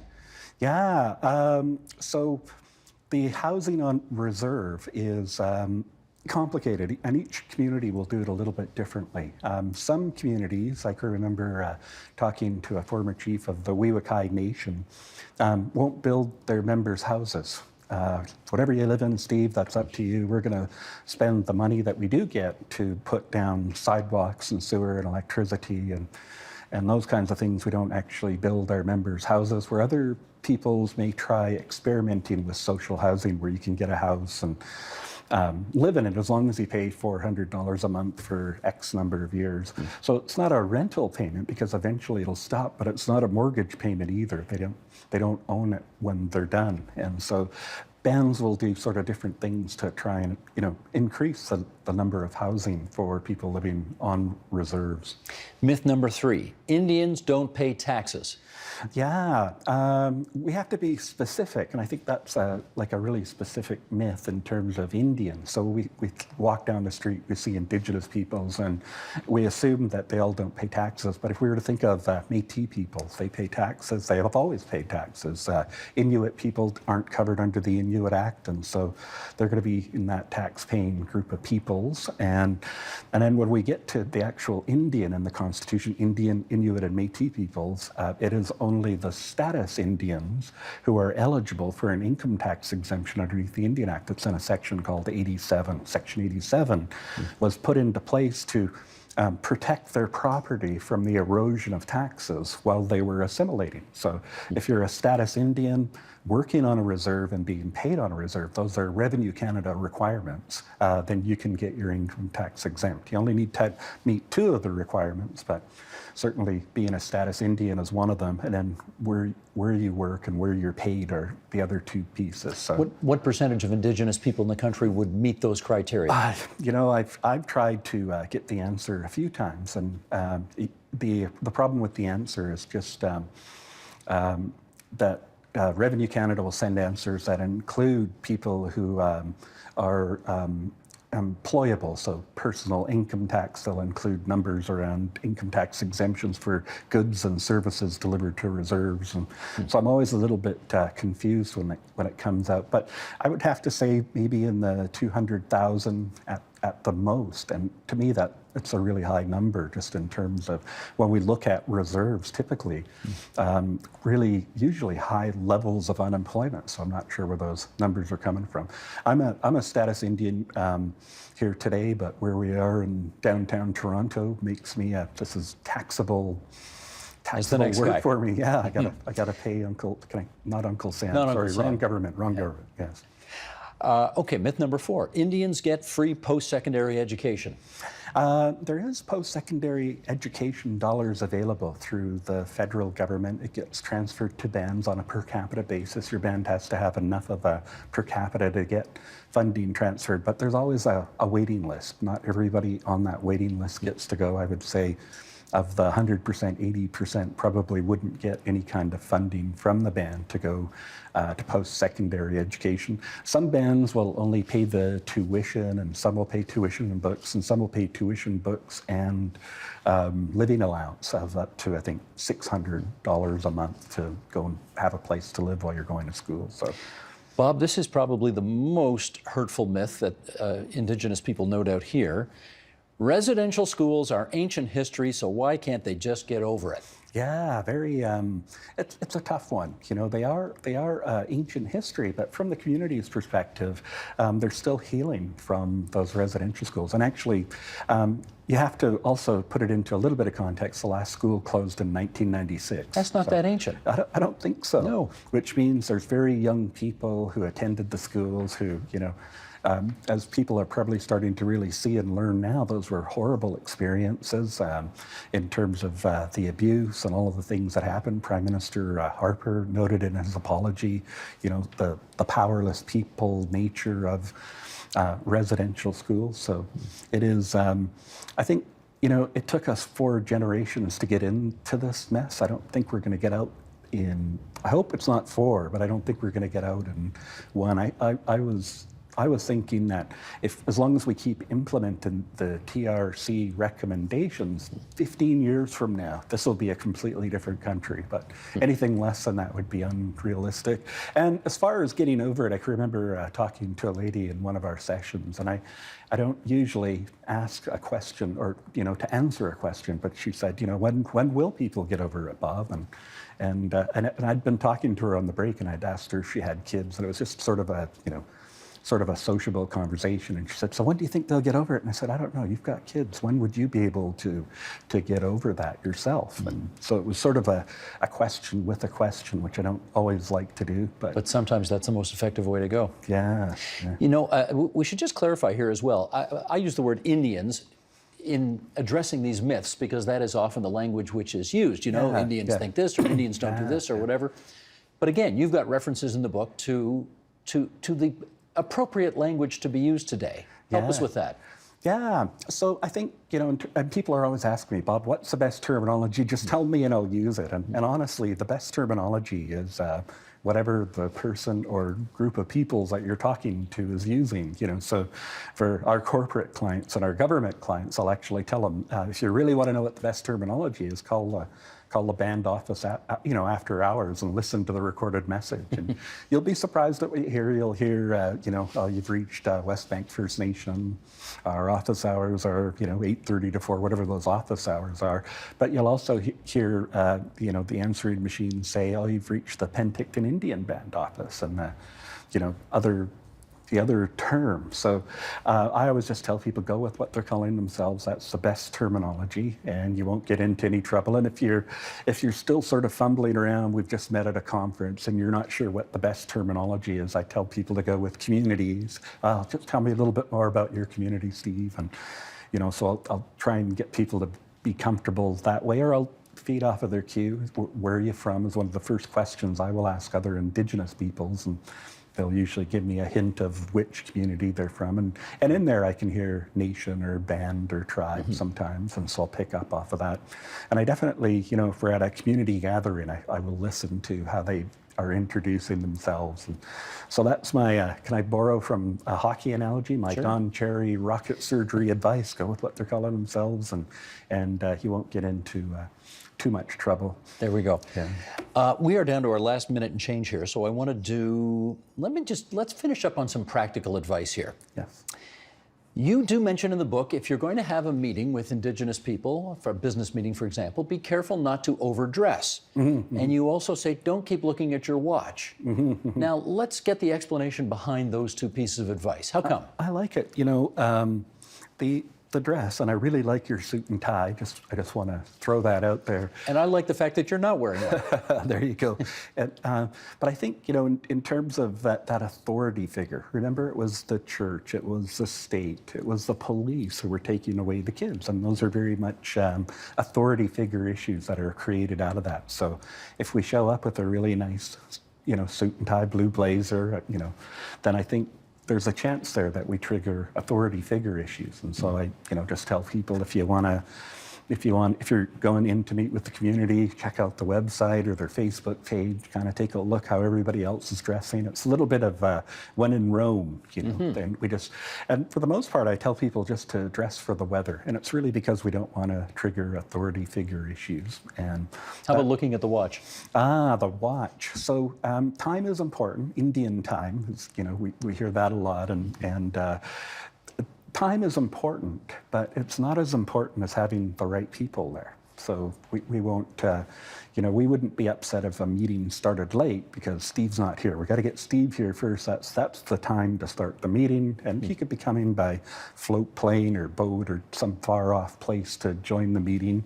Yeah, so the housing on reserve is complicated, and each community will do it a little bit differently. Some communities, I can remember talking to a former chief of the Wewakai Nation, won't build their members' houses. Whatever you live in, Steve, that's up to you. We're going to spend the money that we do get to put down sidewalks and sewer and electricity and those kinds of things. We don't actually build our members' houses, where other peoples may try experimenting with social housing, where you can get a house and live in it as long as you pay $400 a month for X number of years. So it's not a rental payment, because eventually it'll stop, but it's not a mortgage payment either. They don't own it when they're done. And so bands will do sort of different things to try and increase the number of housing for people living on reserves. Myth number 3, Indians don't pay taxes. Yeah, we have to be specific, and I think that's like a really specific myth in terms of Indians. So we walk down the street, we see Indigenous peoples, and we assume that they all don't pay taxes. But if we were to think of Métis peoples, they pay taxes. They have always paid taxes. Inuit people aren't covered under the Inuit Act, and so they're going to be in that tax-paying group of peoples. And then when we get to the actual Indian in the Constitution, Indian, Inuit, and Métis peoples, it is only the status Indians who are eligible for an income tax exemption underneath the Indian Act. It's in a section called 87. Section 87 was put into place to protect their property from the erosion of taxes while they were assimilating. So if you're a status Indian working on a reserve and being paid on a reserve, those are Revenue Canada requirements, then you can get your income tax exempt. You only need to meet 2 of the requirements, but certainly being a status Indian is one of them, and then where you work and where you're paid are the other 2 pieces. So, what percentage of Indigenous people in the country would meet those criteria? I've tried to get the answer a few times, and the problem with the answer is just that Revenue Canada will send answers that include people who are employable, so personal income tax. They'll include numbers around income tax exemptions for goods and services delivered to reserves, and so I'm always a little bit confused when it comes out. But I would have to say maybe in the 200,000 at the most. And to me, that it's a really high number just in terms of when we look at reserves, typically, really usually high levels of unemployment. So I'm not sure where those numbers are coming from. I'm a status Indian here today, but where we are in downtown Toronto makes me this is taxable work for me. Yeah, I gotta pay not Uncle Sam. Not Sorry, Uncle Sam. wrong government. Yes. Okay, myth number 4. Indians get free post-secondary education. There is post-secondary education dollars available through the federal government. It gets transferred to bands on a per capita basis. Your band has to have enough of a per capita to get funding transferred, but there's always a waiting list. Not everybody on that waiting list gets to go. I would say of the 100%, 80% probably wouldn't get any kind of funding from the band to go to post-secondary education. Some bands will only pay the tuition, and some will pay tuition and books, and some will pay tuition, books, and living allowance of up to, I think, $600 a month to go and have a place to live while you're going to school. So, Bob, this is probably the most hurtful myth that Indigenous people no doubt hear. Residential schools are ancient history, so why can't they just get over it? Yeah, very. It's a tough one. You know, they are ancient history, but from the community's perspective, they're still healing from those residential schools. And actually, you have to also put it into a little bit of context. The last school closed in 1996. That's not that ancient. I don't think so. No. Which means there's very young people who attended the schools who, you know, as people are probably starting to really see and learn now, those were horrible experiences in terms of the abuse and all of the things that happened. Prime Minister Harper noted in his apology, you know, the powerless people nature of residential schools. So it is, I think, you know, it took us 4 generations to get into this mess. I don't think we're going to get out I hope it's not 4, but I don't think we're going to get out in 1. I was thinking that as long as we keep implementing the TRC recommendations, 15 years from now, this will be a completely different country. But anything less than that would be unrealistic. And as far as getting over it, I can remember talking to a lady in one of our sessions, and I don't usually ask a question or, you know, to answer a question, but she said, you know, when will people get over it, Bob? And I'd been talking to her on the break, and I'd asked her if she had kids, and it was just sort of a sociable conversation. And she said, so when do you think they'll get over it? And I said, I don't know, you've got kids. When would you be able to get over that yourself? And so it was sort of a question with a question, which I don't always like to do. But sometimes that's the most effective way to go. Yeah. You know, we should just clarify here as well. I use the word Indians in addressing these myths because that is often the language which is used. You know, Indians think this, or Indians don't do this, or whatever. But again, you've got references in the book to the appropriate language to be used today. Help us with that. Yeah, so I think, you know, and people are always asking me, Bob, what's the best terminology? Just tell me and I'll use it. And honestly, the best terminology is whatever the person or group of peoples that you're talking to is using. You know, so for our corporate clients and our government clients, I'll actually tell them, if you really want to know what the best terminology is, call the band office after hours and listen to the recorded message. And you'll be surprised at what you hear. You'll hear, you've reached West Bank First Nation. Our office hours are, 8:30 to 4, whatever those office hours are. But you'll also hear, the answering machine say, oh, you've reached the Penticton Indian Band office, and, the other term. So I always just tell people, go with what they're calling themselves. That's the best terminology, and you won't get into any trouble. And if you're still sort of fumbling around, we've just met at a conference and you're not sure what the best terminology is, I tell people to go with communities. Just tell me a little bit more about your community, Steve. And, so I'll try and get people to be comfortable that way, or I'll feed off of their cue. Where are you from is one of the first questions I will ask other Indigenous peoples, and they'll usually give me a hint of which community they're from. And in there I can hear nation or band or tribe sometimes, and so I'll pick up off of that. And I definitely, if we're at a community gathering, I will listen to how they are introducing themselves. And so that's my, can I borrow from a hockey analogy? My Sure. Don Cherry rocket surgery advice, go with what they're calling themselves, and you won't get into too much trouble. There we go. Yeah. We are down to our last minute and change here, so I want to let's finish up on some practical advice here. Yes. You do mention in the book, if you're going to have a meeting with Indigenous people, for a business meeting, for example, be careful not to overdress. And you also say, don't keep looking at your watch. Now, let's get the explanation behind those two pieces of advice. How come? I like it. You know, the dress, and I really like your suit and tie. I just want to throw that out there. And I like the fact that you're not wearing one. There you go. And, but I think, you know, in terms of that authority figure, remember, it was the church, it was the state, it was the police who were taking away the kids. And those are very much authority figure issues that are created out of that. So if we show up with a really nice, you know, suit and tie, blue blazer, you know, then I think there's a chance there that we trigger authority figure issues. And so I, you know, just tell people, if you're going in to meet with the community, check out the website or their Facebook page, kind of take a look how everybody else is dressing. It's a little bit of when in Rome, you know. Then and for the most part, I tell people just to dress for the weather. And it's really because we don't want to trigger authority figure issues. And how about looking at the watch? The watch. So time is important. Indian time is, you know, we hear that a lot, and time is important, but it's not as important as having the right people there. So we won't, you know, we wouldn't be upset if a meeting started late because Steve's not here. We got to get Steve here first. That's the time to start the meeting, and he could be coming by float plane or boat or some far off place to join the meeting.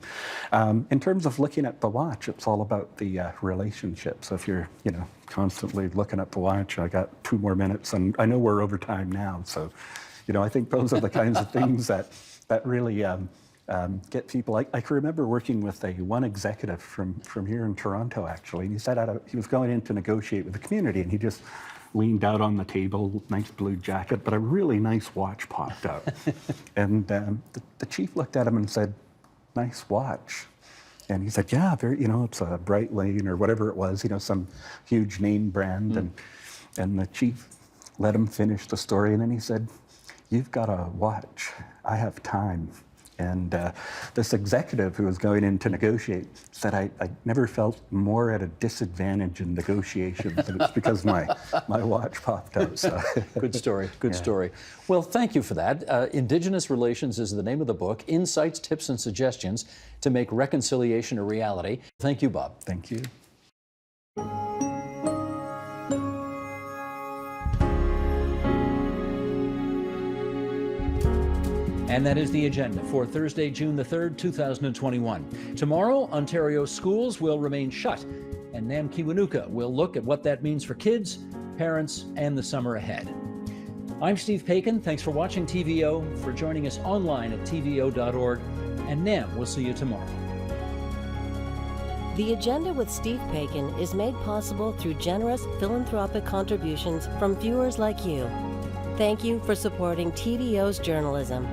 In terms of looking at the watch, it's all about the relationship. So if you're, you know, constantly looking at the watch, I got 2 more minutes, and I know we're over time now. So, you know, I think those are the kinds of things that really get people. I can remember working with one executive from here in Toronto, actually, and he said he was going in to negotiate with the community, and he just leaned out on the table, nice blue jacket, but a really nice watch popped out. And the chief looked at him and said, "Nice watch." And he said, "Yeah, very, you know, it's a Bright Lane or whatever it was, you know, some huge name brand." And the chief let him finish the story, and then he said, "You've got a watch. I have time." And this executive who was going in to negotiate said, I never felt more at a disadvantage in negotiations, and it's because my watch popped out. So. Good story, good story. Well, thank you for that. Indigenous Relations is the name of the book, Insights, Tips, and Suggestions to Make Reconciliation a Reality. Thank you, Bob. Thank you. And that is the agenda for Thursday, June the 3rd, 2021. Tomorrow, Ontario's schools will remain shut, and Nam Kiwanuka will look at what that means for kids, parents, and the summer ahead. I'm Steve Paikin. Thanks for watching TVO, for joining us online at tvo.org, and Nam, we'll see you tomorrow. The Agenda with Steve Paikin is made possible through generous philanthropic contributions from viewers like you. Thank you for supporting TVO's journalism.